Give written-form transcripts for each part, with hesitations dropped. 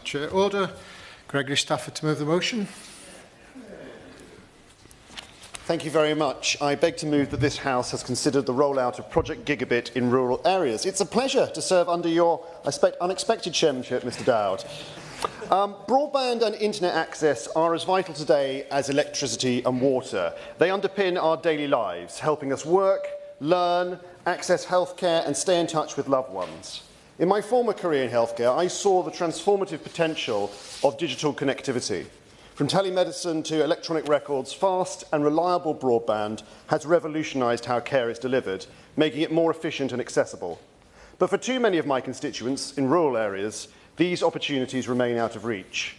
Chair, order. Gregory Stafford to move the motion. Thank you very much. I beg to move that this House has considered the rollout of Project Gigabit in rural areas. It's a pleasure to serve under your, I expect, unexpected chairmanship, Mr Dowd. Broadband and internet access are as vital today as electricity and water. They underpin our daily lives, helping us work, learn, access healthcare and stay in touch with loved ones. In my former career in healthcare, I saw the transformative potential of digital connectivity. From telemedicine to electronic records, fast and reliable broadband has revolutionised how care is delivered, making it more efficient and accessible. But for too many of my constituents in rural areas, these opportunities remain out of reach.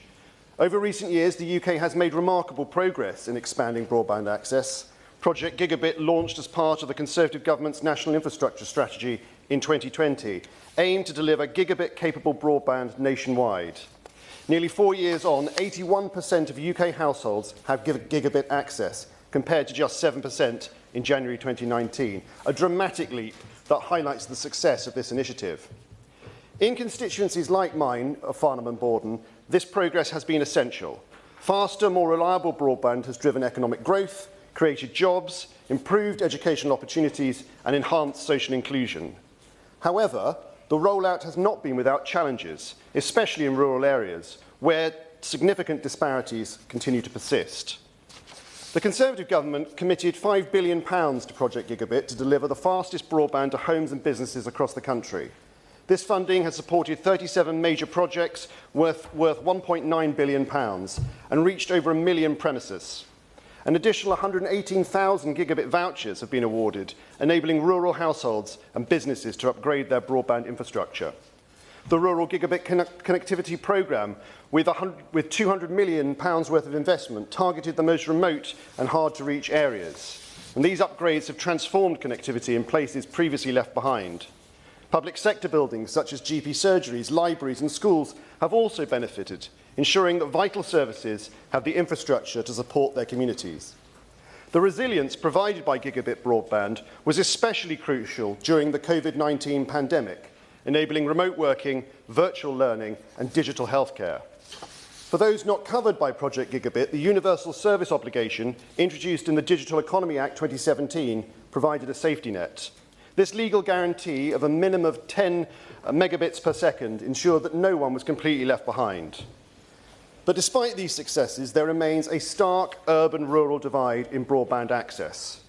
Over recent years, the UK has made remarkable progress in expanding broadband access. Project Gigabit, launched as part of the Conservative Government's National Infrastructure Strategy in 2020, aimed to deliver gigabit-capable broadband nationwide. Nearly 4 years on, 81% of UK households have gigabit access, compared to just 7% in January 2019, a dramatic leap that highlights the success of this initiative. In constituencies like mine of Farnham and Borden, this progress has been essential. Faster, more reliable broadband has driven economic growth, created jobs, improved educational opportunities and enhanced social inclusion. However, the rollout has not been without challenges, especially in rural areas, where significant disparities continue to persist. The Conservative Government committed £5 billion to Project Gigabit to deliver the fastest broadband to homes and businesses across the country. This funding has supported 37 major projects worth £1.9 billion and reached over 1 million premises. An additional 118,000 gigabit vouchers have been awarded, enabling rural households and businesses to upgrade their broadband infrastructure. The Rural Gigabit Connectivity Programme, with £200 million worth of investment, targeted the most remote and hard-to-reach areas. And these upgrades have transformed connectivity in places previously left behind. Public sector buildings such as GP surgeries, libraries and schools have also benefited, ensuring that vital services have the infrastructure to support their communities. The resilience provided by gigabit broadband was especially crucial during the COVID-19 pandemic, enabling remote working, virtual learning and digital healthcare. For those not covered by Project Gigabit, the Universal Service Obligation, introduced in the Digital Economy Act 2017, provided a safety net. This legal guarantee of a minimum of 10 megabits per second ensured that no one was completely left behind. But despite these successes, there remains a stark urban-rural divide in broadband access.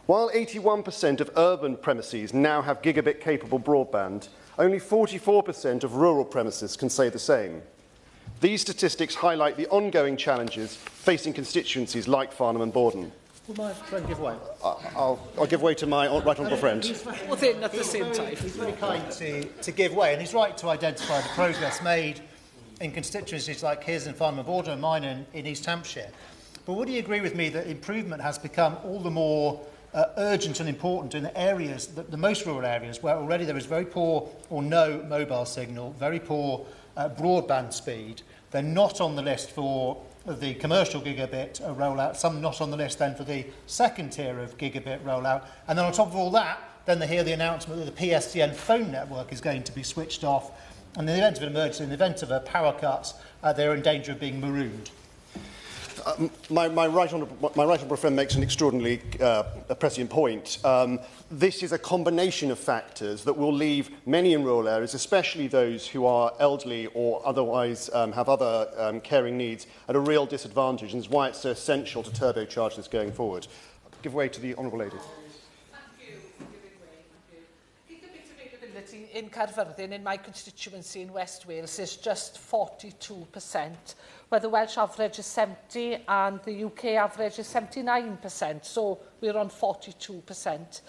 While 81% of urban premises now have gigabit-capable broadband, only 44% of rural premises can say the same. These statistics highlight the ongoing challenges facing constituencies like Farnham and Borden. Will my friend give way? I'll give way to my right honourable friend. Within at the same time. He's very kind to give way, and he's right to identify the progress made in constituencies like his in Farnham and Borden and mine in East Hampshire. But would he agree with me that improvement has become all the more urgent and important in areas, the most rural areas, where already there is very poor or no mobile signal, very poor broadband speed? They're not on the list for the commercial gigabit rollout, some not on the list then for the second tier of gigabit rollout. And then on top of all that, then they hear the announcement that the PSTN phone network is going to be switched off. And in the event of an emergency, in the event of a power cut, they're in danger of being marooned. My right honourable friend makes an extraordinarily prescient point. This is a combination of factors that will leave many in rural areas, especially those who are elderly or otherwise have other caring needs, at a real disadvantage, and is why it's so essential to turbocharge this going forward. I'll give way to the honourable lady. In Caerfyrddin, in my constituency in West Wales, is just 42%, where the Welsh average is 70% and the UK average is 79%, so we're on 42%.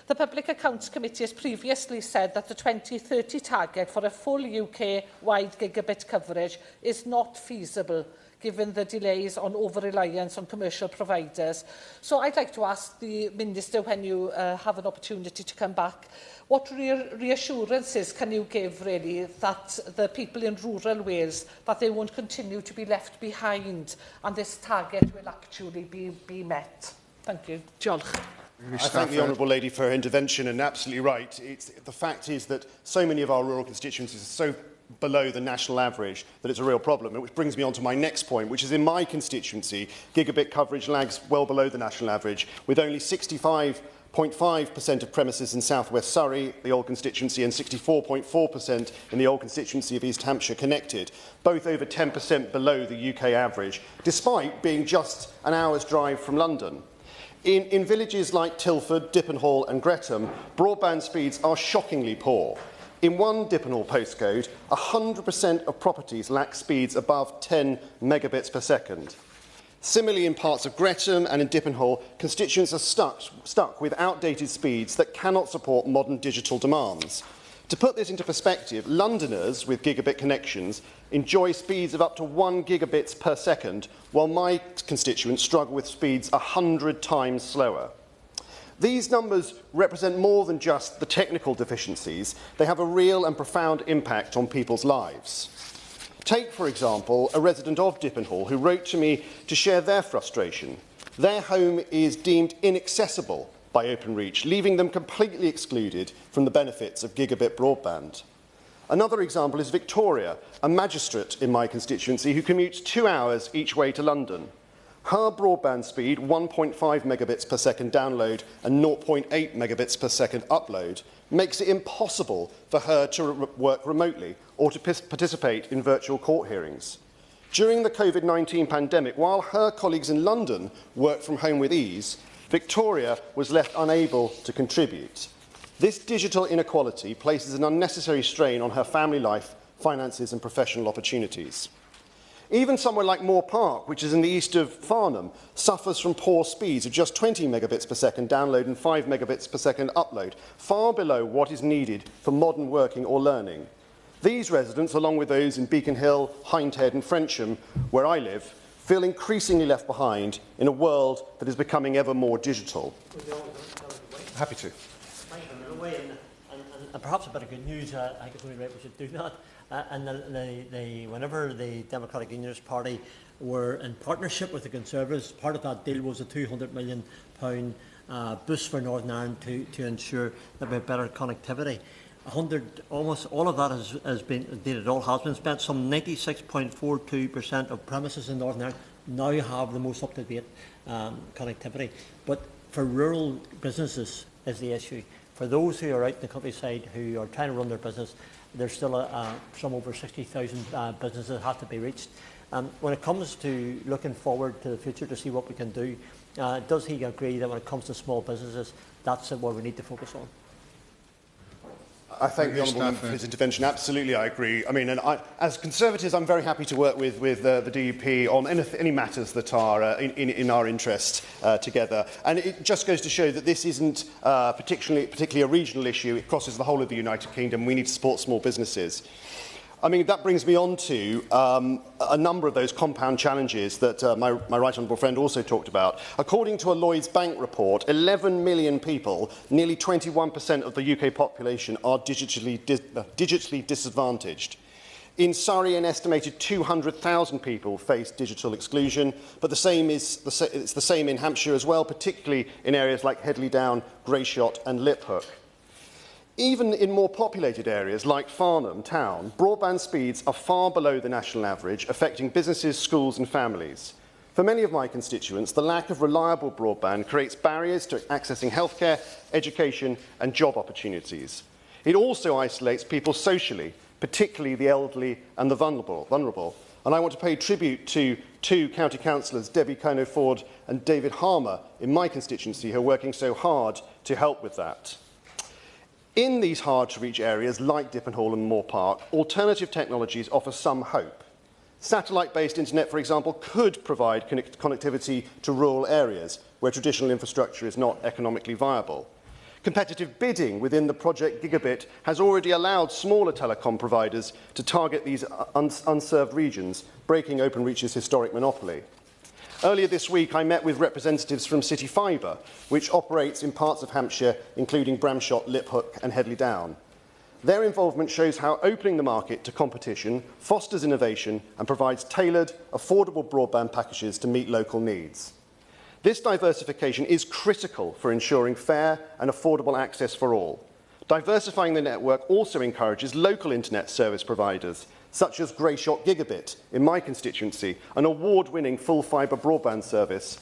The Public Accounts Committee has previously said that the 2030 target for a full UK-wide gigabit coverage is not feasible, given the delays on over-reliance on commercial providers. So I'd like to ask the Minister, when you have an opportunity to come back, what reassurances can you give, really, that the people in rural Wales, that they won't continue to be left behind and this target will actually be met? Thank you. Diolch. I thank the honourable lady for her intervention, and absolutely right. The fact is that so many of our rural constituencies are so below the national average that it's a real problem. Which brings me on to my next point, which is in my constituency, gigabit coverage lags well below the national average, with only 65.5% of premises in South West Surrey, the old constituency, and 64.4% in the old constituency of East Hampshire connected, both over 10% below the UK average, despite being just an hour's drive from London. In villages like Tilford, Dippenhall and Gretham, broadband speeds are shockingly poor. In one Dippenhall postcode, 100% of properties lack speeds above 10 megabits per second. Similarly, in parts of Gretham and in Dippenhall, constituents are stuck with outdated speeds that cannot support modern digital demands. To put this into perspective, Londoners with gigabit connections enjoy speeds of up to 1 gigabits per second, while my constituents struggle with speeds 100 times slower. These numbers represent more than just the technical deficiencies. They have a real and profound impact on people's lives. Take, for example, a resident of Dippenhall who wrote to me to share their frustration. Their home is deemed inaccessible by Openreach, leaving them completely excluded from the benefits of gigabit broadband. Another example is Victoria, a magistrate in my constituency who commutes 2 hours each way to London. Her broadband speed, 1.5 megabits per second download and 0.8 megabits per second upload, makes it impossible for her to work remotely or to participate in virtual court hearings. During the COVID-19 pandemic, while her colleagues in London worked from home with ease, Victoria was left unable to contribute. This digital inequality places an unnecessary strain on her family life, finances and professional opportunities. Even somewhere like Moore Park, which is in the east of Farnham, suffers from poor speeds of just 20 megabits per second download and 5 megabits per second upload, far below what is needed for modern working or learning. These residents, along with those in Beacon Hill, Hindhead and Frensham, where I live, feel increasingly left behind in a world that is becoming ever more digital. Happy to. And perhaps a bit of good news, I think it's only right we should do that. Whenever the Democratic Unionist Party were in partnership with the Conservatives, part of that deal was a £200 million boost for Northern Ireland to ensure that we have better connectivity. Almost all of that has been, indeed it all has been spent. Some 96.42% of premises in Northern Ireland now have the most up-to-date connectivity. But for rural businesses is the issue. For those who are out in the countryside who are trying to run their business, there's still some over 60,000 businesses that have to be reached. When it comes to looking forward to the future to see what we can do, does he agree that when it comes to small businesses, that's what we need to focus on? I thank the Honourable Member for his intervention. Absolutely, I agree. I mean, as Conservatives, I'm very happy to work with the DUP on any matters that are in our interest together. And it just goes to show that this isn't particularly a regional issue. It crosses the whole of the United Kingdom. We need to support small businesses. I mean, that brings me on to a number of those compound challenges that my right honourable friend also talked about. According to a Lloyds Bank report, 11 million people, nearly 21% of the UK population, are digitally disadvantaged. In Surrey, an estimated 200,000 people face digital exclusion, but it's the same in Hampshire as well, particularly in areas like Headley Down, Greyshot and Liphook. Even in more populated areas like Farnham Town, broadband speeds are far below the national average, affecting businesses, schools and families. For many of my constituents, the lack of reliable broadband creates barriers to accessing healthcare, education and job opportunities. It also isolates people socially, particularly the elderly and the vulnerable. And I want to pay tribute to two county councillors, Debbie Kono-Ford and David Harmer, in my constituency, who are working so hard to help with that. In these hard-to-reach areas, like Dippenhall and Moore Park, alternative technologies offer some hope. Satellite-based internet, for example, could provide connectivity to rural areas where traditional infrastructure is not economically viable. Competitive bidding within the Project Gigabit has already allowed smaller telecom providers to target these unserved regions, breaking Openreach's historic monopoly. Earlier this week, I met with representatives from City Fibre, which operates in parts of Hampshire, including Bramshott, Liphook and Headley Down. Their involvement shows how opening the market to competition fosters innovation and provides tailored, affordable broadband packages to meet local needs. This diversification is critical for ensuring fair and affordable access for all. Diversifying the network also encourages local internet service providers, such as HoC Gigabit in my constituency, an award-winning full fibre broadband service,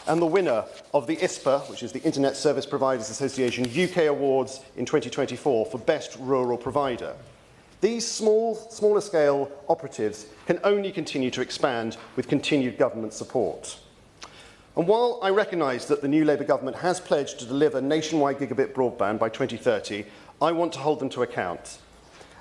and the winner of the ISPA, which is the Internet Service Providers Association UK Awards in 2024 for Best Rural Provider. These smaller scale operatives can only continue to expand with continued government support. And while I recognise that the new Labour government has pledged to deliver nationwide gigabit broadband by 2030, I want to hold them to account.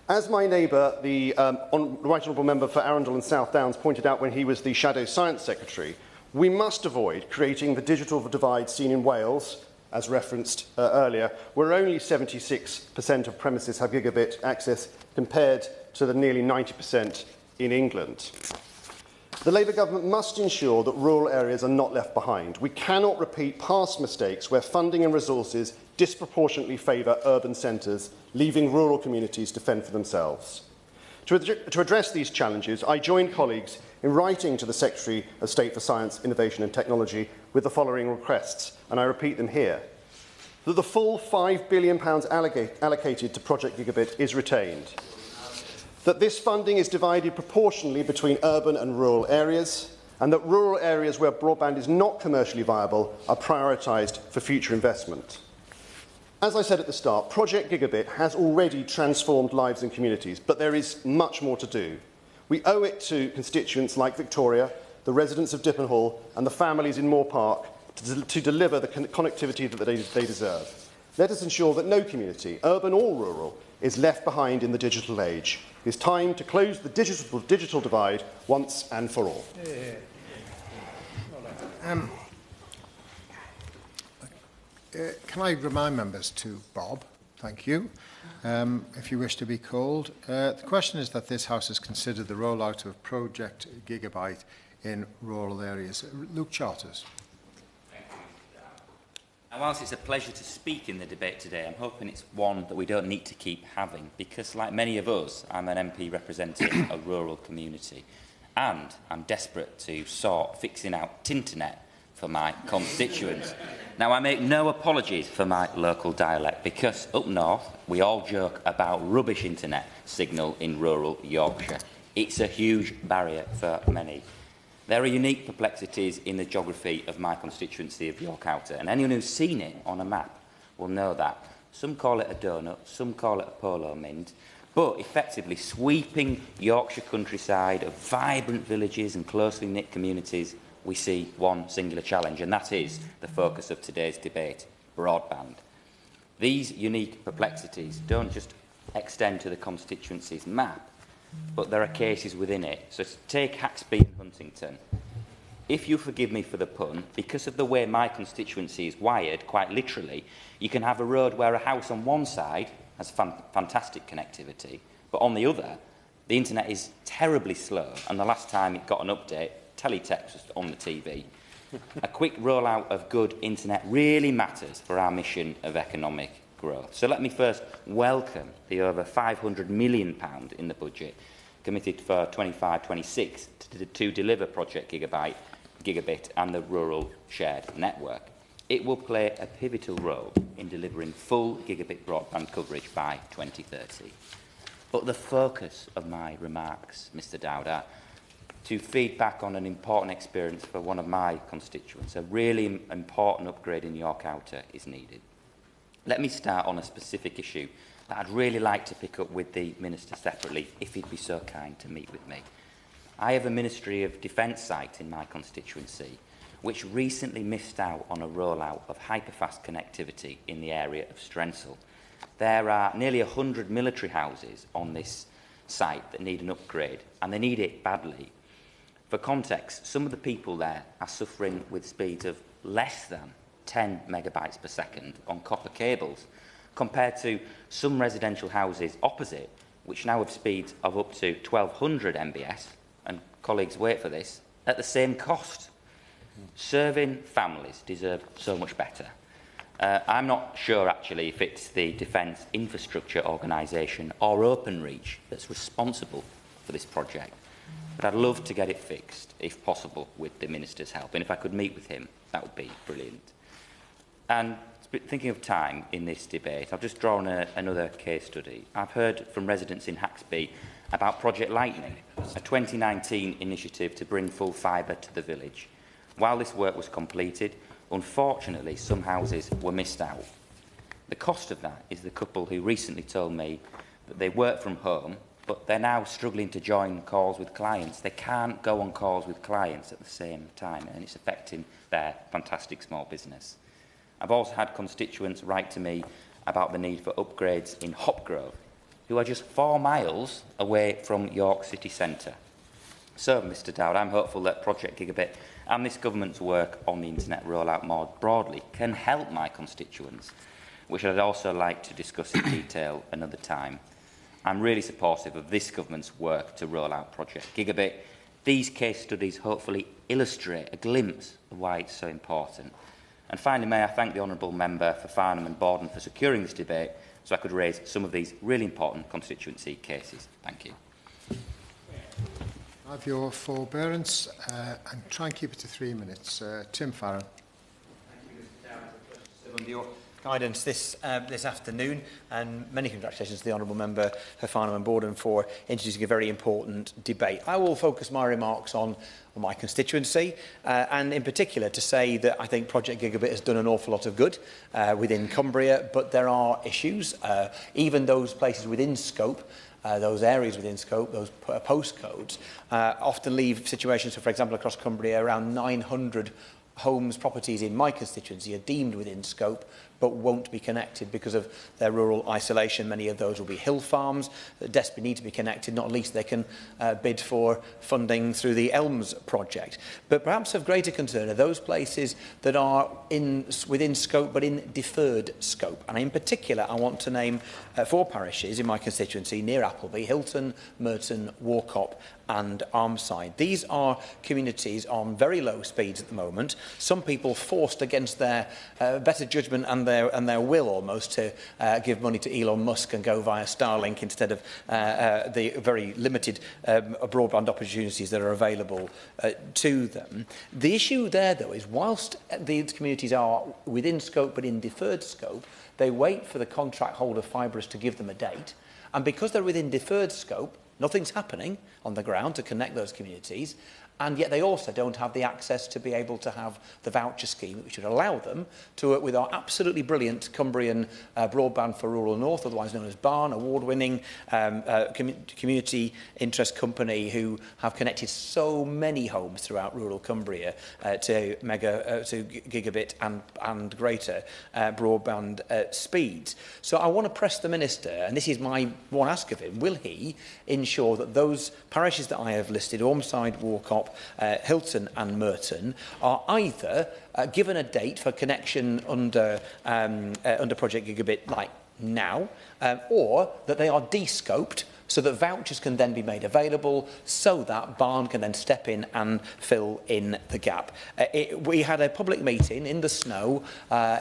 As my neighbour, the Right Honourable Member for Arundel and South Downs, pointed out when he was the Shadow Science Secretary, we must avoid creating the digital divide seen in Wales, as referenced earlier, where only 76% of premises have gigabit access compared to the nearly 90% in England. The Labour government must ensure that rural areas are not left behind. We cannot repeat past mistakes where funding and resources disproportionately favour urban centres, leaving rural communities to fend for themselves. To address these challenges, I join colleagues in writing to the Secretary of State for Science, Innovation and Technology with the following requests, and I repeat them here. That the full £5 billion allocated to Project Gigabit is retained. That this funding is divided proportionally between urban and rural areas, and that rural areas where broadband is not commercially viable are prioritised for future investment. As I said at the start, Project Gigabit has already transformed lives and communities, but there is much more to do. We owe it to constituents like Victoria, the residents of Dippenhall and the families in Moore Park to deliver the connectivity that they deserve. Let us ensure that no community, urban or rural, is left behind in the digital age. It is time to close the digital divide once and for all. Can I remind members to Bob, thank you, if you wish to be called. The question is that this House has considered the rollout of Project Gigabit in rural areas. Luke Charters. And whilst it's a pleasure to speak in the debate today, I'm hoping it's one that we don't need to keep having, because like many of us, I'm an MP representing a rural community, and I'm desperate to sort fixing out Tinternet for my constituents. Now, I make no apologies for my local dialect, because up north, we all joke about rubbish internet signal in rural Yorkshire. It's a huge barrier for many. There are unique perplexities in the geography of my constituency of York Outer, and anyone who's seen it on a map will know that. Some call it a donut, some call it a polo mint, but effectively sweeping Yorkshire countryside of vibrant villages and closely knit communities, we see one singular challenge, and that is the focus of today's debate, broadband. These unique perplexities don't just extend to the constituency's map, but there are cases within it. So take Haxby and Huntington. If you forgive me for the pun, because of the way my constituency is wired, quite literally, you can have a road where a house on one side has fantastic connectivity, but on the other, the internet is terribly slow, and the last time it got an update, teletext was on the TV. A quick rollout of good internet really matters for our mission of economic growth. So let me first welcome the over £500 million in the budget committed for 25-26 to deliver Project Gigabit and the rural shared network. It will play a pivotal role in delivering full gigabit broadband coverage by 2030. But the focus of my remarks, Mr Dowd, are to feed back on an important experience for one of my constituents. A really important upgrade in York Outer is needed. Let me start on a specific issue that I'd really like to pick up with the Minister separately, if he'd be so kind to meet with me. I have a Ministry of Defence site in my constituency, which recently missed out on a rollout of hyperfast connectivity in the area of Strensall. There are nearly 100 military houses on this site that need an upgrade, and they need it badly. For context, some of the people there are suffering with speeds of less than 10 megabytes per second on copper cables, compared to some residential houses opposite, which now have speeds of up to 1200 mbs, and colleagues, wait for this, at the same cost. Serving families deserve so much better. I'm not sure, actually, if it's the Defence Infrastructure Organisation or Openreach that's responsible for this project, but I'd love to get it fixed, if possible, with the Minister's help, and if I could meet with him, that would be brilliant. And thinking of time in this debate, I've just drawn another case study. I've heard from residents in Haxby about Project Lightning, a 2019 initiative to bring full fibre to the village. While this work was completed, unfortunately, some houses were missed out. The cost of that is the couple who recently told me that they work from home, but they're now struggling to join calls with clients. They can't go on calls with clients at the same time, and it's affecting their fantastic small business. I've also had constituents write to me about the need for upgrades in Hopgrove, who are just 4 miles away from York city centre. So, Mr Dowd, I'm hopeful that Project Gigabit and this government's work on the internet rollout more broadly can help my constituents, which I'd also like to discuss in detail another time. I'm really supportive of this government's work to roll out Project Gigabit. These case studies hopefully illustrate a glimpse of why it's so important. And finally, may I thank the Honourable Member for Farnham and Borden for securing this debate so I could raise some of these really important constituency cases. Thank you. I have your forbearance and try and keep it to 3 minutes. Tim Farron. Thank you, Mr Dowd. It's a pleasure to serve under your guidance this afternoon, and many congratulations to the Honourable Member for Farnham and Borden for introducing a very important debate. I will focus my remarks on my constituency, and in particular to say that I think Project Gigabit has done an awful lot of good within Cumbria, but there are issues, even those places within scope, those areas within scope, those postcodes, often leave situations, so for example across Cumbria, around 900 homes, properties in my constituency are deemed within scope but won't be connected because of their rural isolation. Many of those will be hill farms that desperately need to be connected. Not least they can bid for funding through the Elms project. But perhaps of greater concern are those places that are within scope but in deferred scope. And in particular, I want to name 4 parishes in my constituency near Appleby: Hilton, Merton, Warcop and Armside. These are communities on very low speeds at the moment. Some people forced against their better judgment and their will almost to give money to Elon Musk and go via Starlink instead of the very limited broadband opportunities that are available to them. The issue there, though, is whilst these communities are within scope but in deferred scope, they wait for the contract holder fibrers to give them a date. And because they're within deferred scope, nothing's happening on the ground to connect those communities, and yet they also don't have the access to be able to have the voucher scheme, which would allow them to work with our absolutely brilliant Cumbrian Broadband for Rural North, otherwise known as BARN, award-winning community interest company who have connected so many homes throughout rural Cumbria to gigabit and greater broadband speeds. So I want to press the Minister, and this is my one ask of him: will he ensure that those parishes that I have listed, Ormside, Warcop, Hilton and Merton, are either given a date for connection under Project Gigabit like now, or that they are de-scoped so that vouchers can then be made available so that BARN can then step in and fill in the gap. We had a public meeting in the snow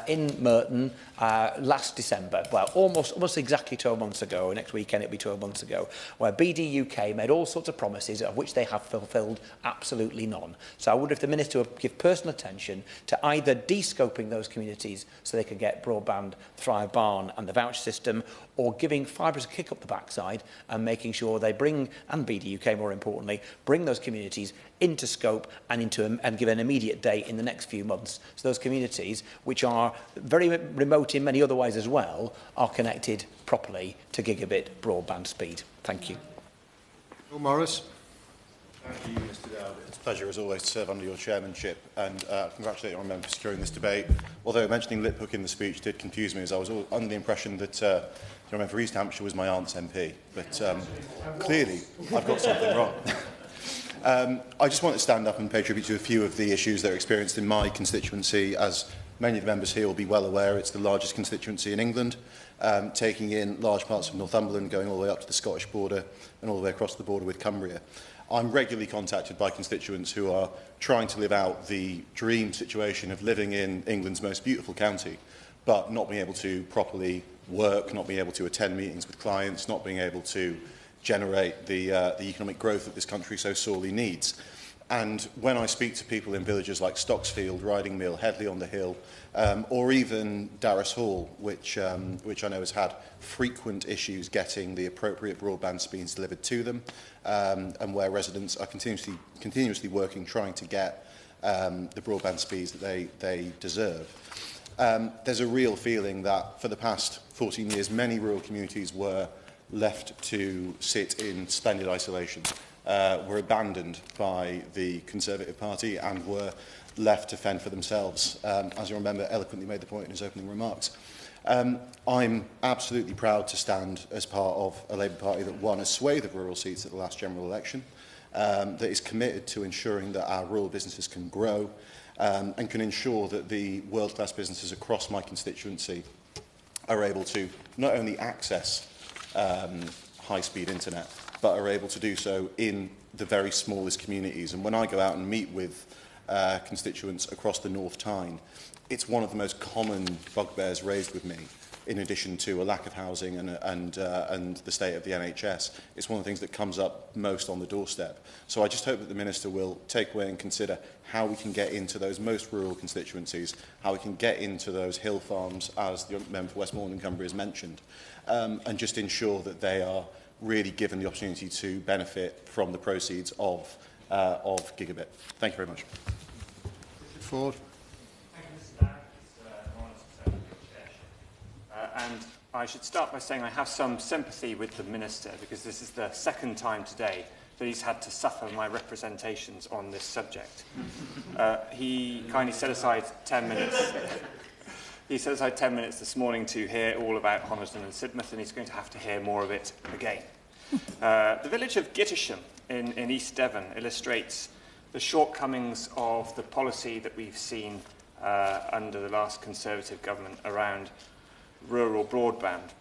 in Merton last December, well, almost exactly 12 months ago. Next weekend it'll be 12 months ago, where BD UK made all sorts of promises of which they have fulfilled absolutely none. So I wonder if the Minister would give personal attention to either de-scoping those communities so they can get broadband via BARN and the voucher system, or giving fibres a kick up the backside and making sure they bring, and BD UK more importantly, bring those communities into scope and give an immediate date in the next few months, so those communities, which are very remote in many other ways as well, are connected properly to gigabit broadband speed. Thank you. Will Morris. Thank you, Mr Dowd. It's a pleasure, as always, to serve under your chairmanship, and congratulate you on member for securing this debate. Although mentioning Liphook in the speech did confuse me, as I was under the impression that your member for East Hampshire was my aunt's MP, but clearly I've got something wrong. I just want to stand up and pay tribute to a few of the issues that are experienced in my constituency. As many of the members here will be well aware, it's the largest constituency in England, taking in large parts of Northumberland, going all the way up to the Scottish border and all the way across the border with Cumbria. I'm regularly contacted by constituents who are trying to live out the dream situation of living in England's most beautiful county, but not being able to properly work, not being able to attend meetings with clients, not being able to generate the economic growth that this country so sorely needs. And when I speak to people in villages like Stocksfield, Riding Mill, Headley on the Hill, or even Darras Hall, which I know has had frequent issues getting the appropriate broadband speeds delivered to them, and where residents are continuously working trying to get the broadband speeds that they deserve. There's a real feeling that for the past 14 years, many rural communities were left to sit in splendid isolation, were abandoned by the Conservative Party and were left to fend for themselves, as you remember eloquently made the point in his opening remarks. I'm absolutely proud to stand as part of a Labour Party that won a swathe of rural seats at the last general election, that is committed to ensuring that our rural businesses can grow and can ensure that the world-class businesses across my constituency are able to not only access high-speed internet, but are able to do so in the very smallest communities. And when I go out and meet with constituents across the North Tyne, it's one of the most common bugbears raised with me, in addition to a lack of housing and the state of the NHS. It's one of the things that comes up most on the doorstep. So I just hope that the Minister will take away and consider how we can get into those most rural constituencies, how we can get into those hill farms, as the member for Westmoreland and Cumbria has mentioned, and just ensure that they are really given the opportunity to benefit from the proceeds of Gigabit. Thank you very much. Ford. And I should start by saying I have some sympathy with the Minister, because this is the second time today that he's had to suffer my representations on this subject. He kindly set aside 10 minutes. He set aside 10 minutes this morning to hear all about Honiton and Sidmouth, and he's going to have to hear more of it again. The village of Gittisham in East Devon illustrates the shortcomings of the policy that we've seen under the last Conservative government around rural broadband.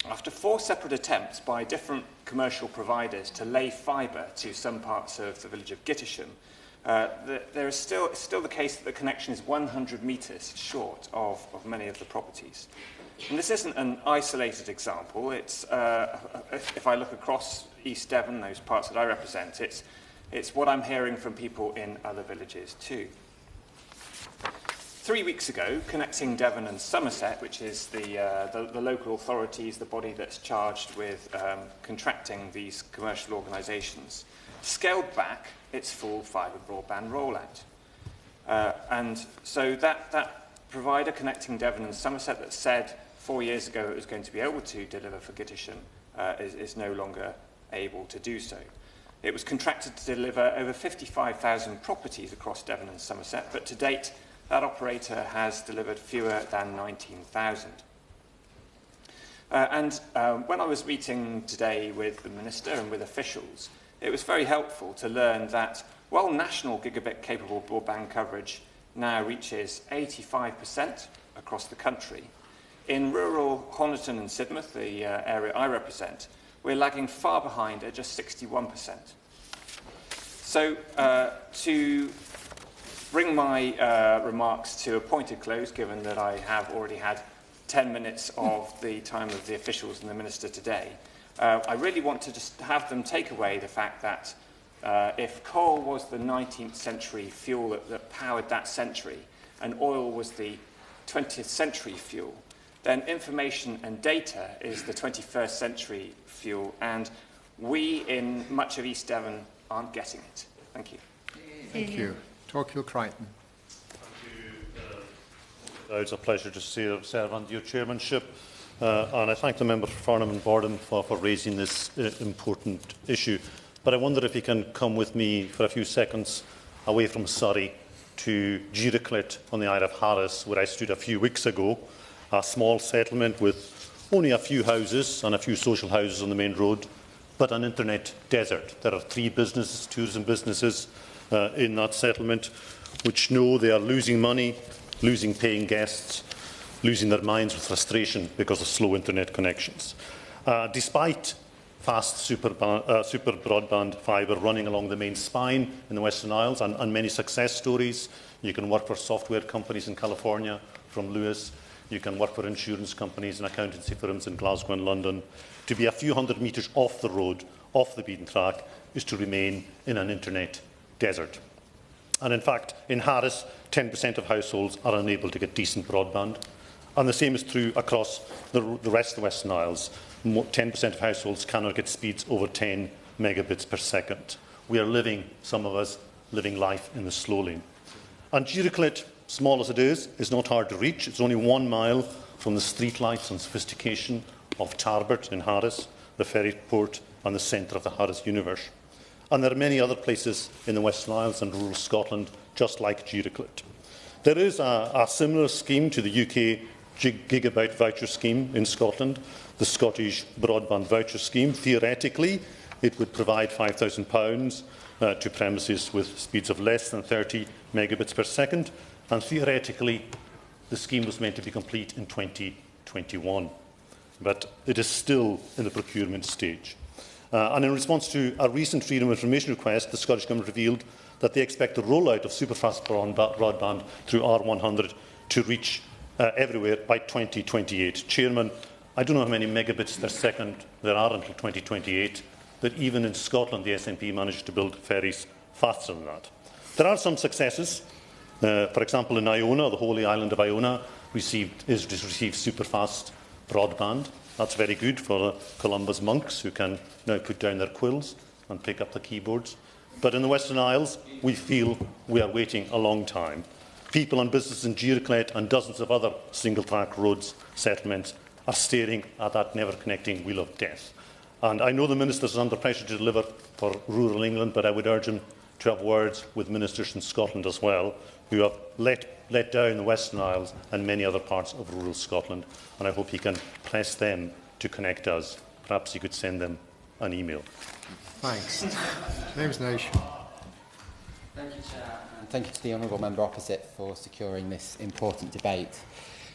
After 4 separate attempts by different commercial providers to lay fibre to some parts of the village of Gittisham, there is still the case that the connection is 100 metres short of many of the properties. And this isn't an isolated example. It's, if I look across East Devon, those parts that I represent, it's what I'm hearing from people in other villages too. 3 weeks ago, Connecting Devon and Somerset, which is the local authorities, the body that's charged with contracting these commercial organisations, scaled back its full fibre broadband rollout. And so that provider, Connecting Devon and Somerset, that said 4 years ago it was going to be able to deliver for Gittisham, is no longer able to do so. It was contracted to deliver over 55,000 properties across Devon and Somerset, but to date, that operator has delivered fewer than 19,000. When I was meeting today with the Minister and with officials, it was very helpful to learn that while national gigabit-capable broadband coverage now reaches 85% across the country, in rural Honiton and Sidmouth, the area I represent, we're lagging far behind at just 61%. So to bring my remarks to a pointed close, given that I have already had 10 minutes of the time of the officials and the Minister today, I really want to just have them take away the fact that if coal was the 19th century fuel that powered that century, and oil was the 20th century fuel, then information and data is the 21st century fuel, and we in much of East Devon aren't getting it. Thank you. Thank you. Torquil Crichton. It's a pleasure to serve under your chairmanship, and I thank the member for Farnham and Borden for raising this important issue. But I wonder if you can come with me for a few seconds away from Surrey to Giriclet on the Isle of Harris, where I stood a few weeks ago, a small settlement with only a few houses and a few social houses on the main road, but an internet desert. There are 3 businesses, tourism businesses, in that settlement, which know they are losing money, losing paying guests, losing their minds with frustration because of slow internet connections. Despite fast super broadband fibre running along the main spine in the Western Isles and many success stories, you can work for software companies in California from Lewis, you can work for insurance companies and accountancy firms in Glasgow and London. To be a few hundred metres off the road, off the beaten track, is to remain in an internet desert. And in fact, in Harris, 10% of households are unable to get decent broadband. And the same is true across the rest of the Western Isles. 10% of households cannot get speeds over 10 megabits per second. We are living, some of us, living life in the slow lane. And Gigabit, small as it is not hard to reach. It's only 1 mile from the streetlights and sophistication of Tarbert in Harris, the ferry port, and the centre of the Harris universe. And there are many other places in the Western Isles and rural Scotland just like Gigabit. There is a similar scheme to the UK Gigabit voucher scheme in Scotland, the Scottish Broadband Voucher Scheme. Theoretically, it would provide £5,000 to premises with speeds of less than 30 megabits per second, and theoretically, the scheme was meant to be complete in 2021, but it is still in the procurement stage. And in response to a recent Freedom of Information request, the Scottish Government revealed that they expect the rollout of superfast broadband through R100 to reach everywhere by 2028. Chairman, I don't know how many megabits per second there are until 2028, but even in Scotland, the SNP managed to build ferries faster than that. There are some successes. For example, in Iona, the holy island of Iona received superfast broadband. That's very good for Columba's monks, who can now put down their quills and pick up the keyboards. But in the Western Isles, we feel we are waiting a long time. People and businesses in Gigabit and dozens of other single-track roads settlements are staring at that never-connecting wheel of death. And I know the Minister is under pressure to deliver for rural England, but I would urge him to have words with ministers in Scotland as well, who have let down the Western Isles and many other parts of rural Scotland. And I hope he can press them to connect us. Perhaps he could send them an email. Thanks. Name's Nation. Thank you, Chair, and thank you to the Honourable Member opposite for securing this important debate.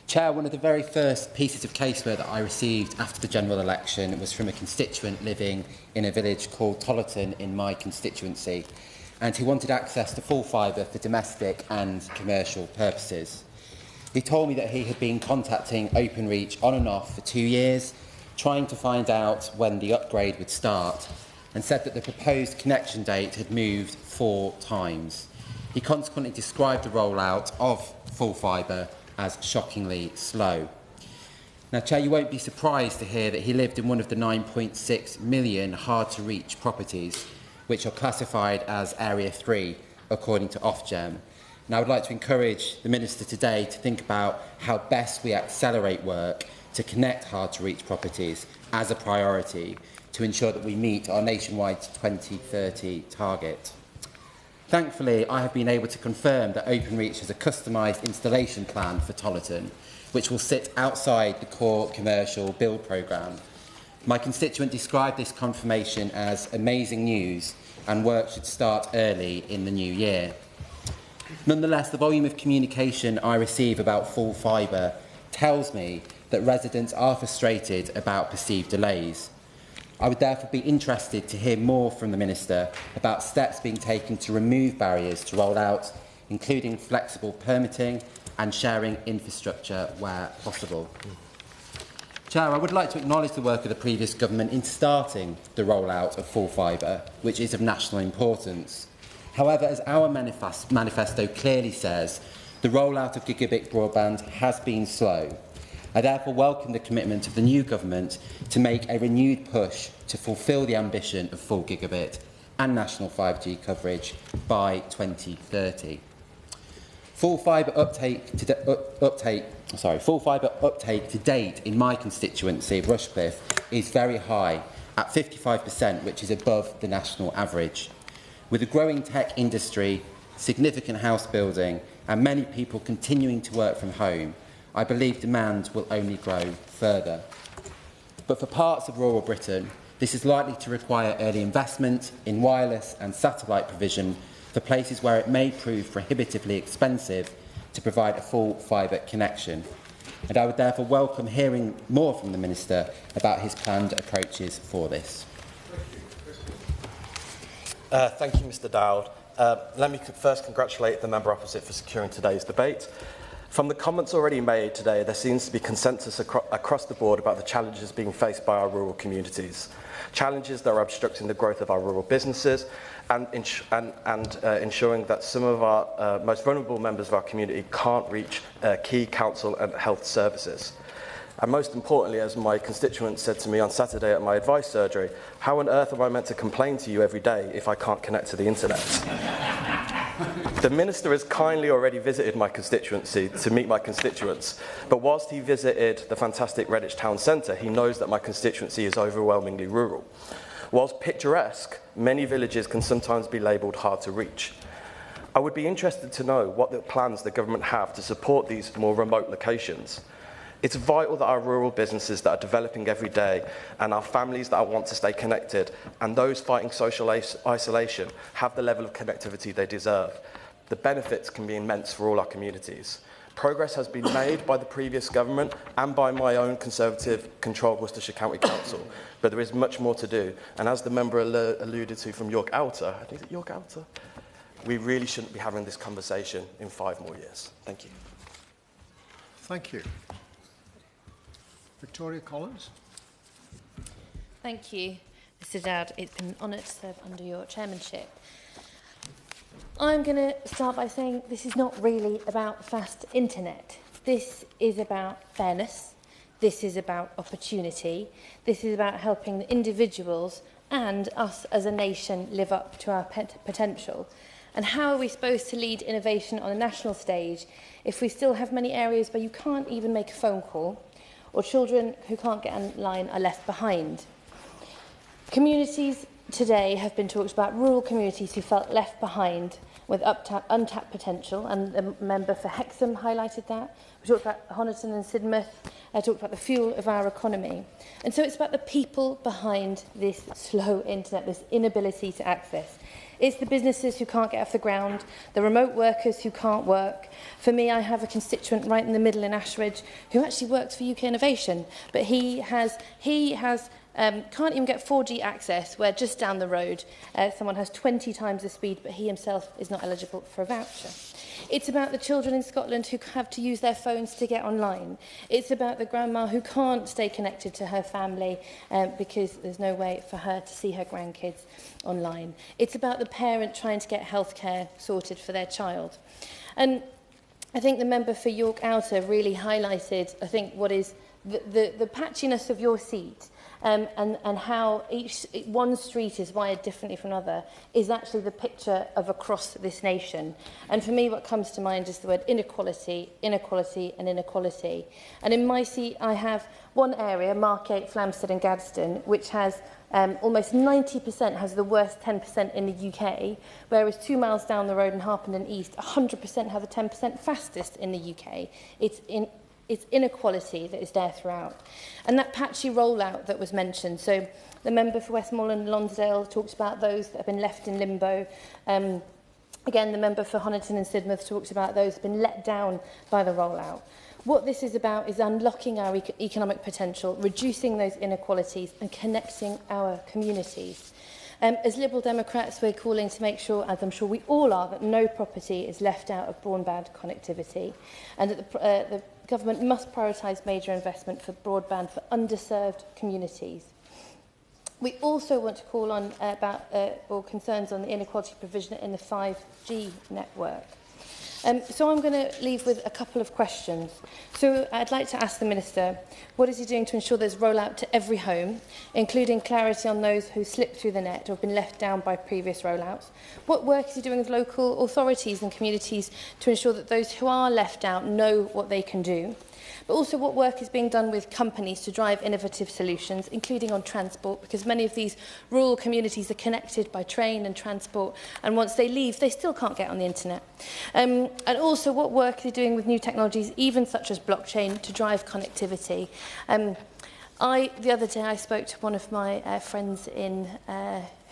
Chair, one of the very first pieces of casework that I received after the general election was from a constituent living in a village called Tollerton in my constituency, and he wanted access to full fibre for domestic and commercial purposes. He told me that he had been contacting Openreach on and off for 2 years, trying to find out when the upgrade would start, and said that the proposed connection date had moved 4 times. He consequently described the rollout of full fibre as shockingly slow. Now, Chair, you won't be surprised to hear that he lived in one of the 9.6 million hard-to-reach properties, which are classified as Area 3, according to Ofgem. And I would like to encourage the Minister today to think about how best we accelerate work to connect hard-to-reach properties as a priority to ensure that we meet our nationwide 2030 target. Thankfully, I have been able to confirm that Openreach has a customised installation plan for Tollerton, which will sit outside the core commercial build programme. My constituent described this confirmation as amazing news, and work should start early in the new year. Nonetheless, the volume of communication I receive about full fibre tells me that residents are frustrated about perceived delays. I would therefore be interested to hear more from the Minister about steps being taken to remove barriers to roll out, including flexible permitting and sharing infrastructure where possible. Chair, I would like to acknowledge the work of the previous government in starting the rollout of full fibre, which is of national importance. However, as our manifesto clearly says, the rollout of gigabit broadband has been slow. I therefore welcome the commitment of the new government to make a renewed push to fulfil the ambition of full gigabit and national 5G coverage by 2030. Full fibre uptake to date in my constituency of Rushcliffe is very high, at 55%, which is above the national average. With a growing tech industry, significant house building, and many people continuing to work from home, I believe demand will only grow further. But for parts of rural Britain, this is likely to require early investment in wireless and satellite provision for places where it may prove prohibitively expensive to provide a full fibre connection. And I would therefore welcome hearing more from the Minister about his planned approaches for this. Thank you, Mr Dowd. Let me first congratulate the member opposite for securing today's debate. From the comments already made today, there seems to be consensus across the board about the challenges being faced by our rural communities. Challenges that are obstructing the growth of our rural businesses and ensuring that some of our most vulnerable members of our community can't reach key council and health services. And most importantly, as my constituent said to me on Saturday at my advice surgery, how on earth am I meant to complain to you every day if I can't connect to the internet? The Minister has kindly already visited my constituency to meet my constituents, but whilst he visited the fantastic Redditch Town Centre, he knows that my constituency is overwhelmingly rural. Whilst picturesque, many villages can sometimes be labelled hard to reach. I would be interested to know what the plans the government have to support these more remote locations. It's vital that our rural businesses that are developing every day and our families that want to stay connected and those fighting social isolation have the level of connectivity they deserve. The benefits can be immense for all our communities. Progress has been made by the previous government and by my own Conservative-controlled Worcestershire County Council, but there is much more to do. And as the member alluded to from York Outer, I think it's York Outer, we really shouldn't be having this conversation in 5 more years. Thank you. Thank you. Victoria Collins. Thank you, Mr Dowd. It's been an honour to serve under your chairmanship. I'm going to start by saying this is not really about fast internet. This is about fairness. This is about opportunity. This is about helping the individuals and us as a nation live up to our potential. And how are we supposed to lead innovation on a national stage if we still have many areas where you can't even make a phone call, or children who can't get online are left behind? Communities today have been talked about, rural communities who felt left behind with untapped potential, and the member for Hexham highlighted that. We talked about Honiton and Sidmouth, talked about the fuel of our economy. And so it's about the people behind this slow internet, this inability to access. It's the businesses who can't get off the ground, the remote workers who can't work. For me, I have a constituent right in the middle in Ashridge who actually works for UK Innovation, but he can't even get 4G access, where just down the road someone has 20 times the speed, but he himself is not eligible for a voucher. It's about the children in Scotland who have to use their phones to get online. It's about the grandma who can't stay connected to her family because there's no way for her to see her grandkids online. It's about the parent trying to get healthcare sorted for their child. And I think the member for York Outer really highlighted, I think, what is the patchiness of your seat. And how one street is wired differently from another is actually the picture of across this nation. And for me, what comes to mind is the word inequality, inequality and inequality. And in my seat, I have one area, Margate, Flamstead and Gadsden, which has almost 90% has the worst 10% in the UK, whereas 2 miles down the road in Harpenden East, 100% have the 10% fastest in the UK. It's inequality that is there throughout. And that patchy rollout that was mentioned, so the member for Westmoreland and Lonsdale talked about those that have been left in limbo. Again, the member for Honiton and Sidmouth talked about those that have been let down by the rollout. What this is about is unlocking our economic potential, reducing those inequalities and connecting our communities. As Liberal Democrats, we're calling to make sure, as I'm sure we all are, that no property is left out of broadband connectivity, and that the government must prioritise major investment for broadband for underserved communities. We also want to call on or concerns on the inequality provision in the 5G network. So I'm going to leave with a couple of questions. So I'd like to ask the Minister, what is he doing to ensure there's rollout to every home, including clarity on those who slipped through the net or have been left down by previous rollouts? What work is he doing with local authorities and communities to ensure that those who are left out know what they can do? But also what work is being done with companies to drive innovative solutions, including on transport, because many of these rural communities are connected by train and transport, and once they leave, they still can't get on the internet. And also what work is he doing with new technologies, even such as blockchain, to drive connectivity? The other day I spoke to one of my friends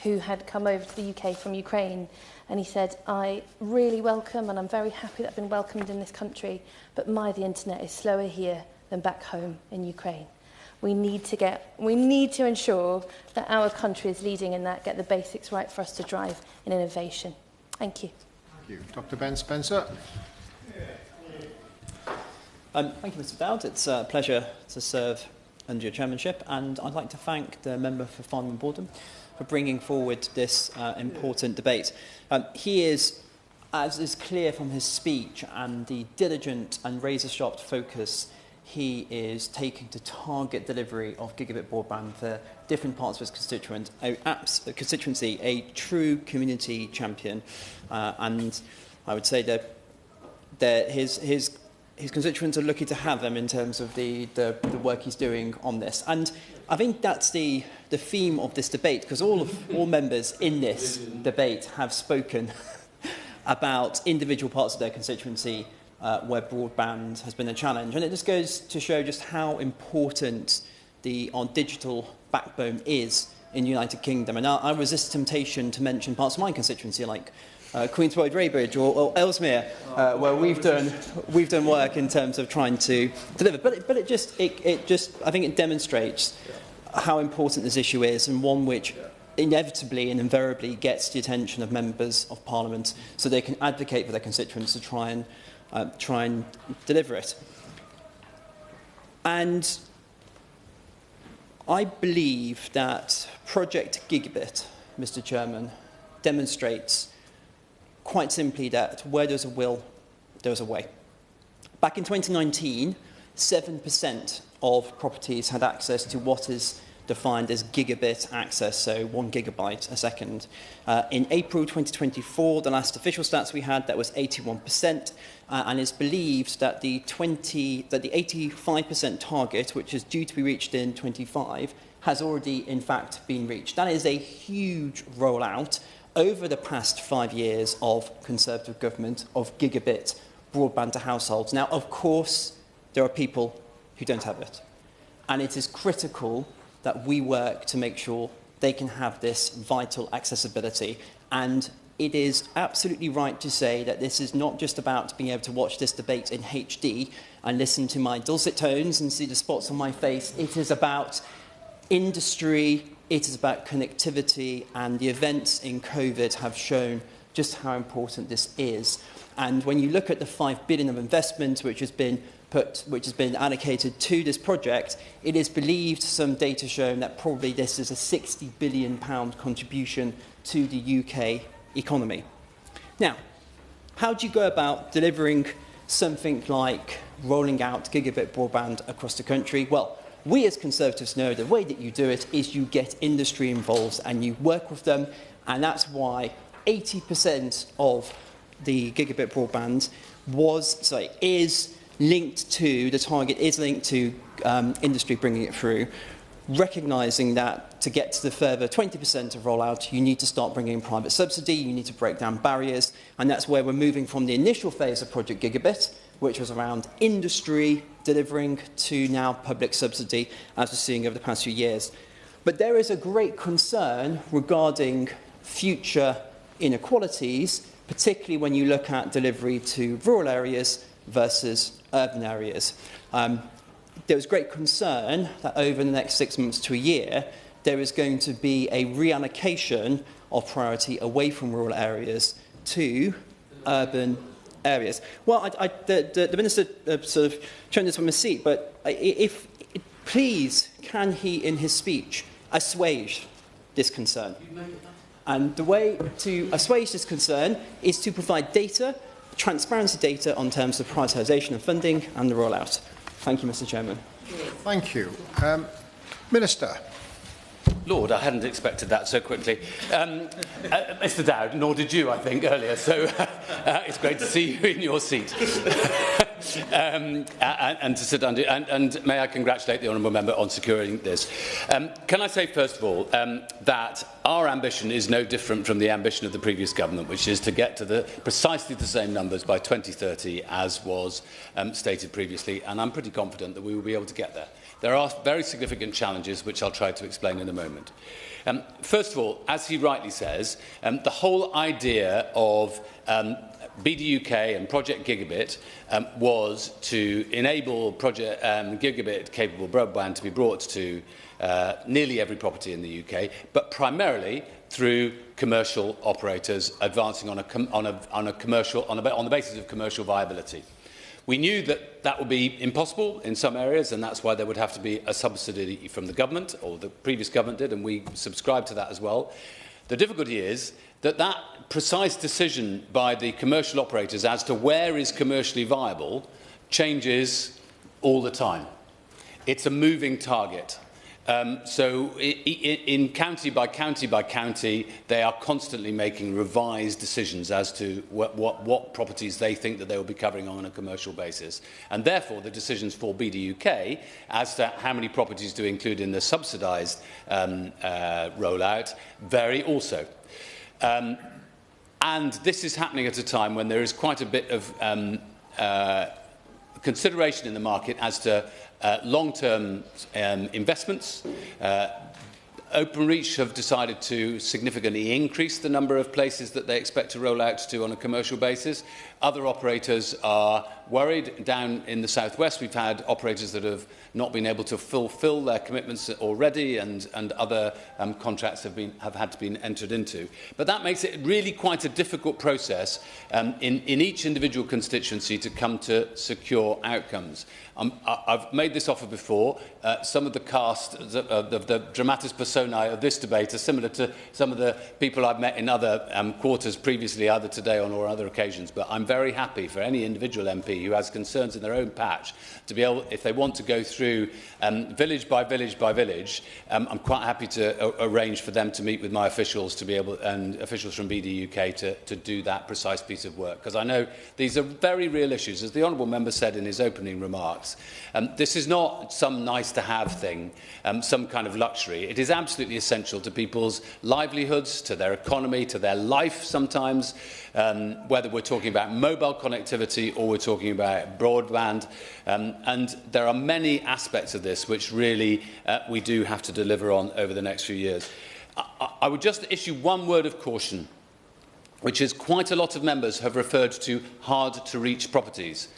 who had come over to the UK from Ukraine, and he said, I really welcome and I'm very happy that I've been welcomed in this country, but the internet is slower here than back home in Ukraine. We need to ensure that our country is leading in that, get the basics right for us to drive in innovation. Thank you. Thank you. Dr. Ben Spencer. Thank you, Mr Dowd. It's a pleasure to serve under your chairmanship, and I'd like to thank the member for Farnham and Borden for bringing forward this important debate. He is, as is clear from his speech and the diligent and razor-sharp focus he is taking to target delivery of gigabit broadband for different parts of his constituency, a true community champion. And I would say that his constituents are lucky to have him in terms of the work he's doing on this. And I think that's the theme of this debate, because all members in this debate have spoken about individual parts of their constituency where broadband has been a challenge. And it just goes to show just how important our digital backbone is in the United Kingdom. And I resist temptation to mention parts of my constituency like Queen's Road, Weybridge or Ellesmere, where we've done work in terms of trying to deliver. But it just I think it demonstrates how important this issue is, and one which inevitably and invariably gets the attention of members of Parliament, so they can advocate for their constituents to try and deliver it. And I believe that Project Gigabit, Mr Chairman, demonstrates quite simply that where there's a will, there's a way. Back in 2019, 7% of properties had access to what is defined as gigabit access, so 1 gigabyte a second. In April 2024, the last official stats we had, that was 81%, and it's believed that the 85% target, which is due to be reached in 25, has already in fact been reached. That is a huge rollout over the past 5 years of Conservative government of gigabit broadband to households. Now, of course, there are people who don't have it, and it is critical that we work to make sure they can have this vital accessibility. And it is absolutely right to say that this is not just about being able to watch this debate in HD and listen to my dulcet tones and see the spots on my face. It is about industry, it is about connectivity, and the events in COVID have shown just how important this is. And when you look at the 5 billion of investment which has been allocated to this project, it is believed, some data shown, that probably this is a £60 billion contribution to the UK economy. Now, how do you go about delivering something like rolling out gigabit broadband across the country? Well, we as Conservatives know the way that you do it is you get industry involved and you work with them, and that's why 80% of the gigabit broadband is linked to, the target is linked to industry bringing it through, recognising that to get to the further 20% of rollout, you need to start bringing in private subsidy, you need to break down barriers, and that's where we're moving from the initial phase of Project Gigabit, which was around industry delivering, to now public subsidy, as we're seeing over the past few years. But there is a great concern regarding future inequalities, particularly when you look at delivery to rural areas versus urban areas. There was great concern that over the next 6 months to a year, there is going to be a reallocation of priority away from rural areas to urban areas. Well, the Minister sort of shown this from his seat, but please, can he, in his speech, assuage this concern? And the way to assuage this concern is to provide data, transparency data on terms of prioritisation of funding and the rollout. Thank you, Mr Chairman. Thank you. Minister. Lord, I hadn't expected that so quickly. Mr Dowd, nor did you, I think, earlier, so it's great to see you in your seat. And to sit under, and may I congratulate the Honourable Member on securing this. Can I say, first of all, that our ambition is no different from the ambition of the previous government, which is to get to precisely the same numbers by 2030 as was stated previously, and I'm pretty confident that we will be able to get there. There are very significant challenges, which I'll try to explain in a moment. First of all, as he rightly says, the whole idea of BDUK and Project Gigabit was to enable Project Gigabit-capable broadband to be brought to nearly every property in the UK, but primarily through commercial operators advancing on the basis of commercial viability. We knew that that would be impossible in some areas, and that's why there would have to be a subsidy from the government, or the previous government did, and we subscribed to that as well. The difficulty is that that precise decision by the commercial operators as to where is commercially viable changes all the time. It's a moving target. So in county by county by county, they are constantly making revised decisions as to what properties they think that they will be covering on a commercial basis. And therefore, the decisions for BDUK as to how many properties to include in the subsidised rollout vary also. And this is happening at a time when there is quite a bit of consideration in the market as to long-term investments. Openreach have decided to significantly increase the number of places that they expect to roll out to on a commercial basis. Other operators are worried. Down in the southwest, we've had operators that have not been able to fulfil their commitments already, and other contracts have had to be entered into. But that makes it really quite a difficult process in each individual constituency to come to secure outcomes. I've made this offer before. Some of the cast of the dramatis personae of this debate are similar to some of the people I've met in other quarters previously, either today or other occasions. But I'm very happy for any individual MP who has concerns in their own patch to be able, if they want to go through village by village by village, I'm quite happy to arrange for them to meet with my officials to be able, and officials from BDUK to do that precise piece of work. Because I know these are very real issues. As the Honourable Member said in his opening remarks, this is not some nice-to-have thing, some kind of luxury. It is absolutely essential to people's livelihoods, to their economy, to their life sometimes, whether we're talking about mobile connectivity or we're talking about broadband. And there are many aspects of this which really we do have to deliver on over the next few years. I would just issue one word of caution, which is quite a lot of members have referred to hard-to-reach properties.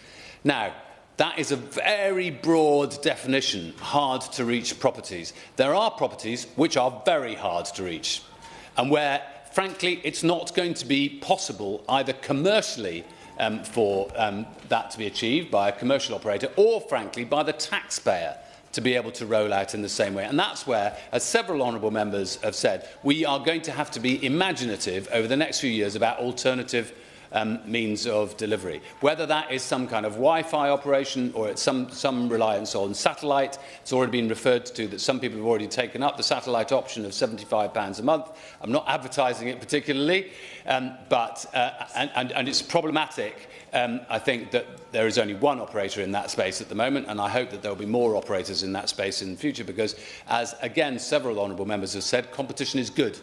Now, that is a very broad definition, hard-to-reach properties. There are properties which are very hard to reach, and where, frankly, it's not going to be possible either commercially for that to be achieved by a commercial operator, or, frankly, by the taxpayer to be able to roll out in the same way. And that's where, as several honourable members have said, we are going to have to be imaginative over the next few years about alternative means of delivery. Whether that is some kind of Wi-Fi operation or it's some reliance on satellite. It's already been referred to that some people have already taken up the satellite option of £75 a month. I'm not advertising it particularly, but it's problematic. I think that there is only one operator in that space at the moment, and I hope that there will be more operators in that space in the future because, as again several honourable members have said, competition is good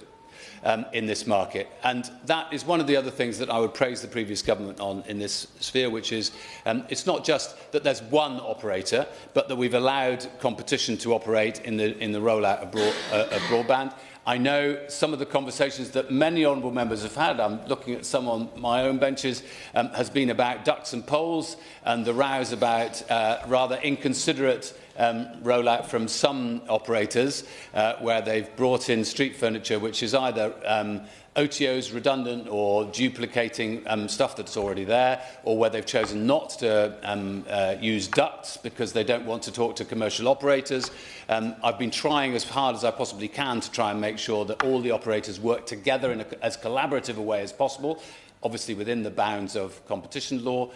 in this market. And that is one of the other things that I would praise the previous government on in this sphere, which is it's not just that there's one operator, but that we've allowed competition to operate in the rollout of broadband. I know some of the conversations that many honourable members have had, I'm looking at some on my own benches, has been about ducts and poles and the rows about rather inconsiderate rollout from some operators where they've brought in street furniture which is either OTOs redundant or duplicating stuff that's already there, or where they've chosen not to use ducts because they don't want to talk to commercial operators. I've been trying as hard as I possibly can to try and make sure that all the operators work together in as collaborative a way as possible, obviously within the bounds of competition law,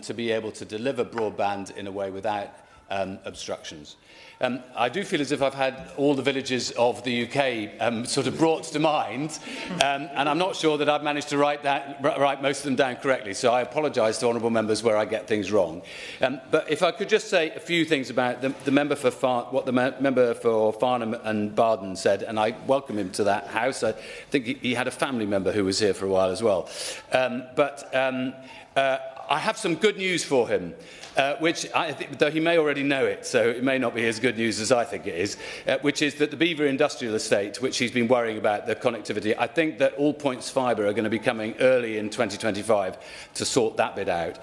to be able to deliver broadband in a way without obstructions. I do feel as if I've had all the villages of the UK sort of brought to mind, and I'm not sure that I've managed to write most of them down correctly, so I apologise to honourable members where I get things wrong. But if I could just say a few things about the member for what the member for Farnham and Barden said, and I welcome him to that house. I think he had a family member who was here for a while as well. I have some good news for him, which I think, though he may already know it, so it may not be as good news as I think it is, which is that the Beaver Industrial Estate, which he's been worrying about the connectivity, I think that All Points Fibre are going to be coming early in 2025 to sort that bit out.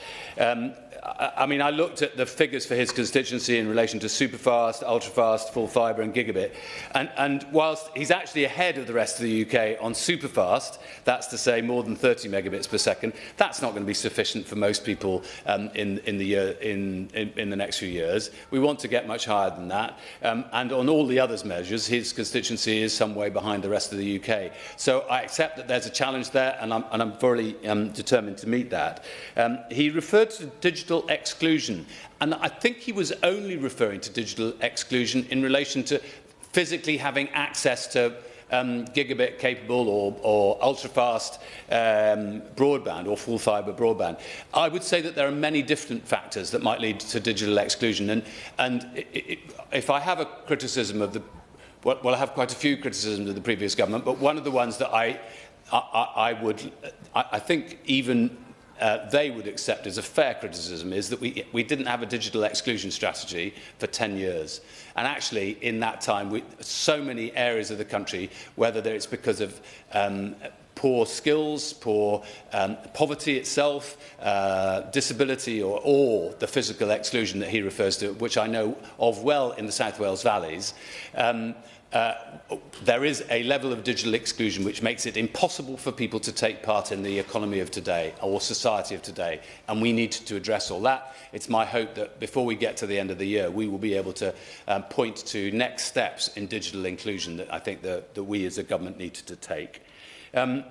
I mean, I looked at the figures for his constituency in relation to superfast, ultrafast, full fibre and gigabit. And whilst he's actually ahead of the rest of the UK on superfast, that's to say more than 30 megabits per second, that's not going to be sufficient for most people in the next few years. We want to get much higher than that. And on all the others measures, his constituency is some way behind the rest of the UK. So I accept that there's a challenge there, and I'm fully determined to meet that. He referred to digital exclusion, and I think he was only referring to digital exclusion in relation to physically having access to gigabit capable or ultra-fast broadband or full fibre broadband. I would say that there are many different factors that might lead to digital exclusion, and if I have a criticism of the well, I have quite a few criticisms of the previous government, but one of the ones that I think even they would accept as a fair criticism is that we didn't have a digital exclusion strategy for 10 years. And actually, in that time, so many areas of the country, whether it's because of poor skills, poor poverty itself, disability, or the physical exclusion that he refers to, which I know of well in the South Wales valleys, there is a level of digital exclusion which makes it impossible for people to take part in the economy of today or society of today, and we need to address all that. It's my hope that before we get to the end of the year, we will be able to point to next steps in digital inclusion that I think that we as a government need to take. Now,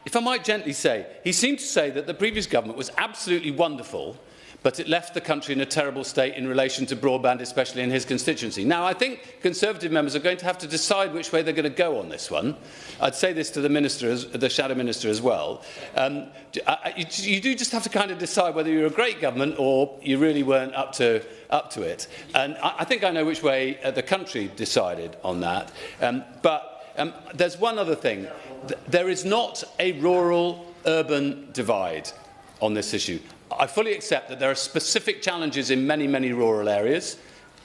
if I might gently say, he seemed to say that the previous government was absolutely wonderful, but it left the country in a terrible state in relation to broadband, especially in his constituency. Now, I think Conservative members are going to have to decide which way they're going to go on this one. I'd say this to the Minister, the Shadow Minister as well. You do just have to kind of decide whether you're a great government or you really weren't up to it. And I think I know which way the country decided on that. But there's one other thing. There is not a rural-urban divide on this issue. I fully accept that there are specific challenges in many, many rural areas.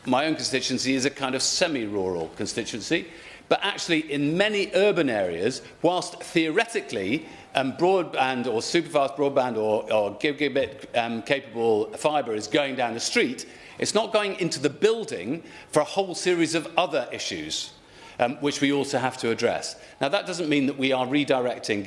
My own constituency is a kind of semi-rural constituency. But actually, in many urban areas, whilst theoretically broadband or superfast broadband or gigabit capable fibre is going down the street, it's not going into the building for a whole series of other issues, which we also have to address. Now, that doesn't mean that we are redirecting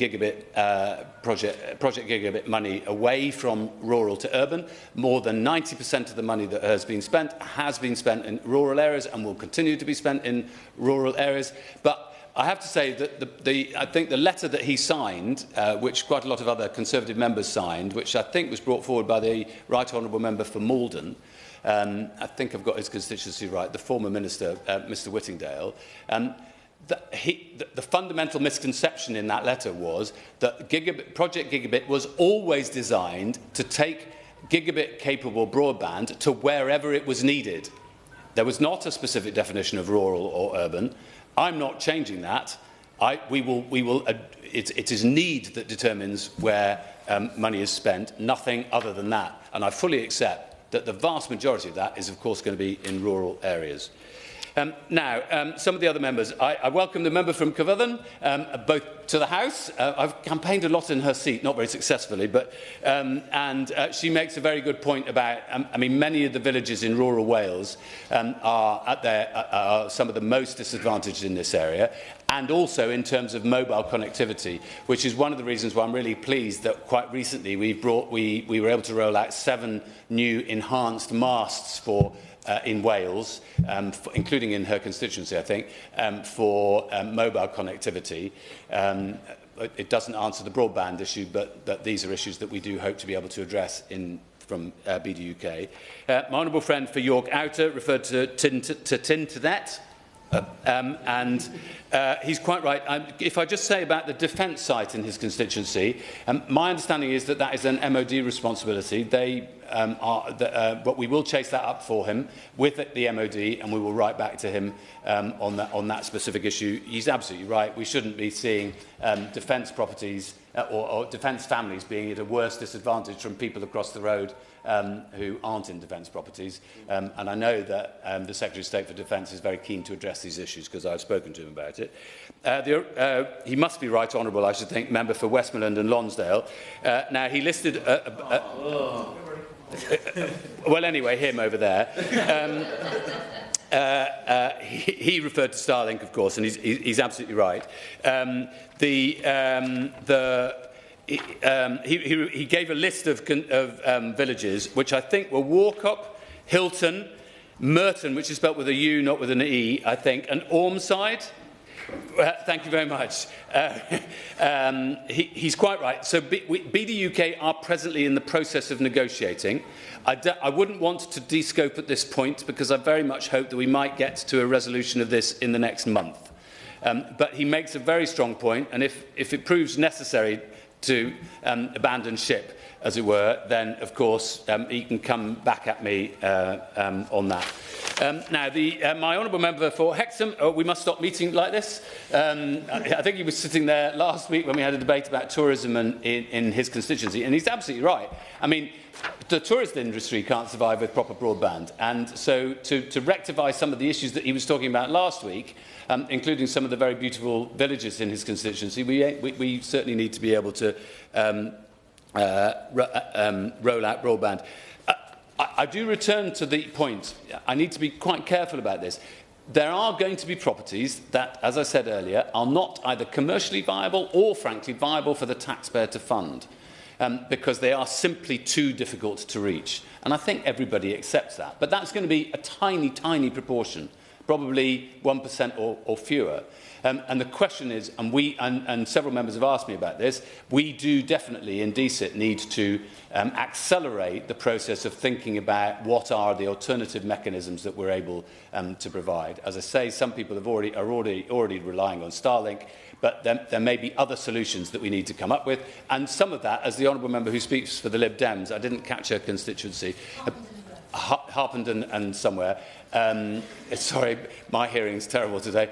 Project Gigabit money away from rural to urban. More than 90% of the money that has been spent in rural areas and will continue to be spent in rural areas. But I have to say that I think the letter that he signed, which quite a lot of other Conservative members signed, which I think was brought forward by the Right Honourable Member for Malden, I think I've got his constituency right, the former Minister, Mr Whittingdale, the fundamental misconception in that letter was that Project Gigabit was always designed to take gigabit-capable broadband to wherever it was needed. There was not a specific definition of rural or urban. I'm not changing that. It is need that determines where money is spent, nothing other than that. And I fully accept that the vast majority of that is, of course, going to be in rural areas. Now, some of the other members. I welcome the member from Caerphilly, both to the House. I've campaigned a lot in her seat, not very successfully, but she makes a very good point about, I mean, many of the villages in rural Wales are some of the most disadvantaged in this area, and also in terms of mobile connectivity, which is one of the reasons why I'm really pleased that quite recently we were able to roll out 7 new enhanced masts in Wales, including in her constituency, I think, for mobile connectivity. It doesn't answer the broadband issue, but these are issues that we do hope to be able to address from BDUK. My honourable friend for York Outer referred to Tinternet. And he's quite right. If I just say about the defence site in his constituency, my understanding is that that is an MOD responsibility. But we will chase that up for him with the MOD, and we will write back to him on that specific issue. He's absolutely right. We shouldn't be seeing defence properties or defence families being at a worse disadvantage from people across the road who aren't in defence properties. And I know that the Secretary of State for Defence is very keen to address these issues because I've spoken to him about it. He must be right honourable, I should think, member for Westmoreland and Lonsdale. Now, he listed... well, anyway, him over there. He referred to Starlink, of course, and he's absolutely right. He gave a list of villages, which I think were Warcop, Hilton, Merton, which is spelt with a U, not with an E, I think, and Ormside. Thank you very much. He's quite right. So BDUK are presently in the process of negotiating. I wouldn't want to descope at this point because I very much hope that we might get to a resolution of this in the next month. But he makes a very strong point, and if it proves necessary to abandon ship, as it were, then, of course, he can come back at me on that. Now, my honourable member for Hexham, we must stop meeting like this. I think he was sitting there last week when we had a debate about tourism in his constituency, and he's absolutely right. I mean, the tourist industry can't survive with proper broadband, and so to rectify some of the issues that he was talking about last week, including some of the very beautiful villages in his constituency, we certainly need to be able to roll out broadband. I do return to the point. I need to be quite careful about this. There are going to be properties that, as I said earlier, are not either commercially viable or, frankly, viable for the taxpayer to fund, because they are simply too difficult to reach. And I think everybody accepts that. But that's going to be a tiny, tiny proportion, probably 1% or fewer. And the question is, and several members have asked me about this, we do definitely in DSIT need to accelerate the process of thinking about what are the alternative mechanisms that we're able to provide. As I say, some people are already relying on Starlink, but there may be other solutions that we need to come up with. And some of that, as the honourable member who speaks for the Lib Dems, I didn't catch her constituency, Harpenden and somewhere. Sorry, my hearing's terrible today.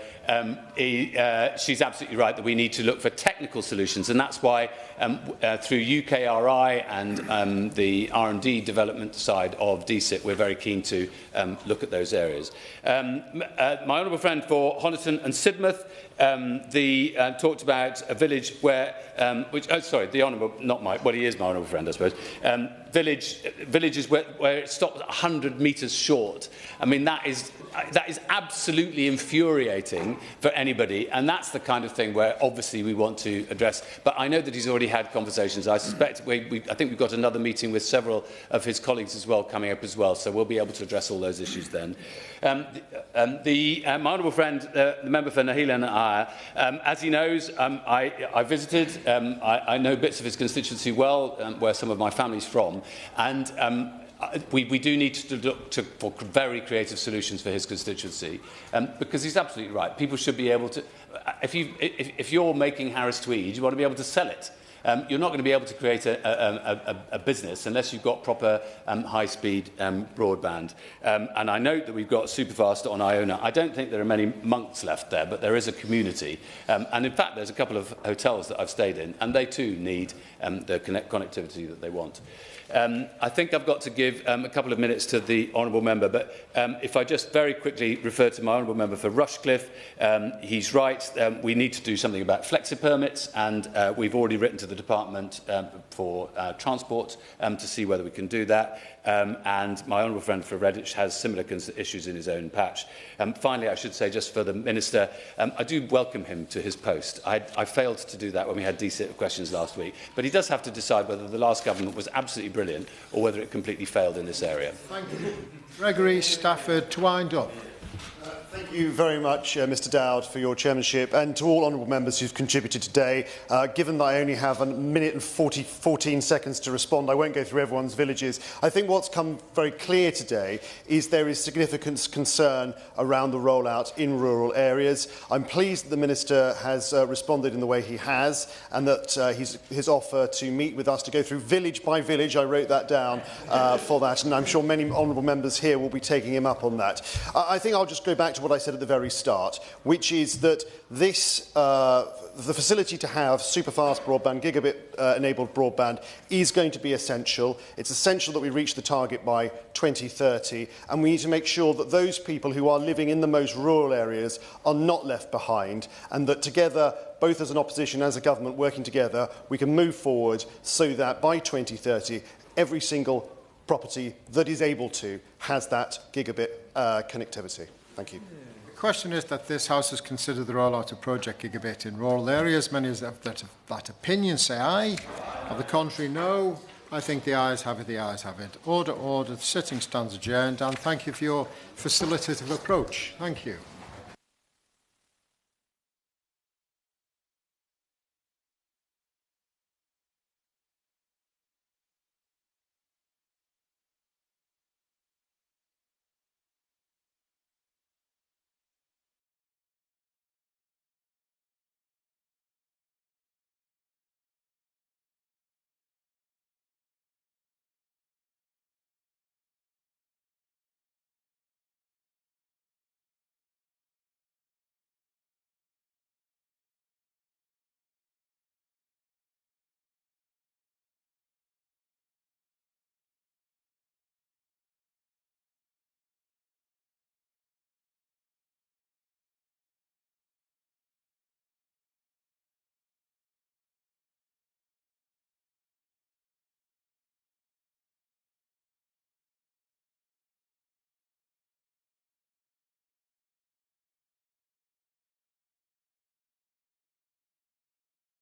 She's absolutely right that we need to look for technical solutions, and that's why through UKRI and the R&D development side of DSIT, we're very keen to look at those areas. My honourable friend for Honiton and Sidmouth talked about a village where, the honourable, not my, well, he is my honourable friend, I suppose. Villages where it stopped 100 metres short. I mean, that is absolutely infuriating for anybody, and that's the kind of thing where obviously we want to address. But I know that he's already had conversations. I suspect I think we've got another meeting with several of his colleagues as well coming up as well, so we'll be able to address all those issues then. My honourable friend, the member for Nahilan and I, as he knows, I visited. I know bits of his constituency well, where some of my family's from, and we do need to look for very creative solutions for his constituency, because he's absolutely right. People should be able to, if you're making Harris Tweed, you want to be able to sell it. You're not going to be able to create a business unless you've got proper high-speed broadband. And I note that we've got Superfast on Iona. I don't think there are many monks left there, but there is a community. And in fact, there's a couple of hotels that I've stayed in, and they too need the connectivity that they want. I think I've got to give a couple of minutes to the honourable member, but if I just very quickly refer to my honourable member for Rushcliffe, he's right. We need to do something about flexi permits, and we've already written to the Department for Transport to see whether we can do that. And my honourable friend for Redditch has similar issues in his own patch. Finally, I should say, just for the Minister, I do welcome him to his post. I failed to do that when we had DSIT questions last week, but he does have to decide whether the last government was absolutely brilliant or whether it completely failed in this area. Thank you. Gregory Stafford, to wind up. Thank you very much, Mr Dowd, for your chairmanship, and to all honourable members who've contributed today. Given that I only have a minute and 14 seconds to respond, I won't go through everyone's villages. I think what's come very clear today is there is significant concern around the rollout in rural areas. I'm pleased that the Minister has responded in the way he has, and that his offer to meet with us to go through village by village, I wrote that down for that, and I'm sure many honourable members here will be taking him up on that. I think I'll just go back to what I said at the very start, which is that this the facility to have super-fast broadband, gigabit-enabled broadband is going to be essential. It's essential that we reach the target by 2030, and we need to make sure that those people who are living in the most rural areas are not left behind, and that together, both as an opposition and as a government working together, we can move forward so that by 2030, every single property that is able to has that gigabit connectivity. Thank you. The question is that this House has considered the rollout of Project Gigabit in rural areas. Many of that opinion say aye. Of the contrary, no. I think the ayes have it, the ayes have it. Order, order. The sitting stands adjourned, and thank you for your facilitative approach. Thank you.